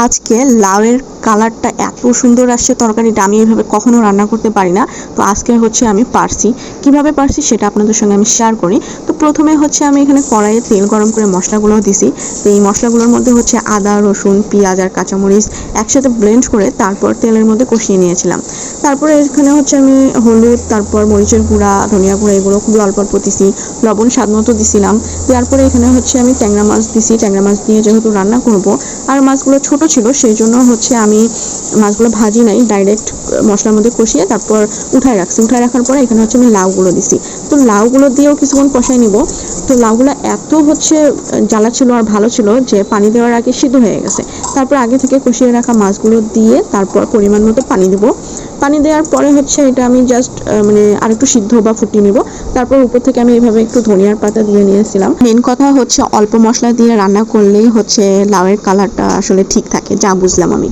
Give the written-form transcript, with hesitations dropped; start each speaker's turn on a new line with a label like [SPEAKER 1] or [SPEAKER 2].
[SPEAKER 1] আজকে লাউয়ের কালারটা এত সুন্দর আসছে তরকারিটা, আমি এভাবে কখনো রান্না করতে পারি না। তো আজকে হচ্ছে আমি পারছি। কিভাবে পারছি সেটা আপনাদের সঙ্গে আমি শেয়ার করি। তো প্রথমে হচ্ছে আমি এখানে কড়াইয়ে তেল গরম করে মশলাগুলো দিছি। তো এই মশলাগুলোর মধ্যে হচ্ছে আদা, রসুন, পেঁয়াজ আর কাঁচামরিচ একসাথে ব্লেন্ড করে তারপর তেলের মধ্যে কষিয়ে নিয়েছিলাম। তারপরে এখানে হচ্ছে আমি হলুদ, তারপর মরিচের গুঁড়া, ধনিয়া গুঁড়া এগুলো খুবই অল্প অল্প দিছি, লবণ স্বাদ মতো দিছিলাম। দেওয়ার পরে এখানে হচ্ছে আমি ট্যাংরা মাছ দিছি। ট্যাংরা মাছ দিয়ে যেহেতু রান্না করব আর মাছগুলো ছোট ছিল সেই জন্য হচ্ছে আমি মাছগুলো ভাজি নাই, ডাইরেক্ট মশলার মধ্যে কষিয়ে তারপর উঠায় রাখছি। উঠায় রাখার পরে এখানে হচ্ছে আমি লাউগুলো দিছি। তো লাউগুলো দিয়েও কিছুক্ষণ কষাই নিব। তো লাউগুলো এত হচ্ছে জ্বালা ছিল আর ভালো ছিল যে পানি দেওয়ার আগে সিদ্ধ হয়ে গেছে। তারপর আগে থেকে কষিয়ে রাখা মাছগুলো দিয়ে তারপর পরিমাণ মতো পানি দিব। পানি দেওয়ার পরে হচ্ছে এটা আমি জাস্ট মানে আরেকটু সিদ্ধ বা ফুটিয়ে নিব। তারপর উপর থেকে আমি এইভাবে একটু ধনিয়ার পাতা দিয়ে নিয়েছিলাম। মেন কথা হচ্ছে অল্প মশলা দিয়ে রান্না করলেই হচ্ছে লাউয়ের কালারটা আসলে ঠিক থাকে, যা বুঝলাম আমি।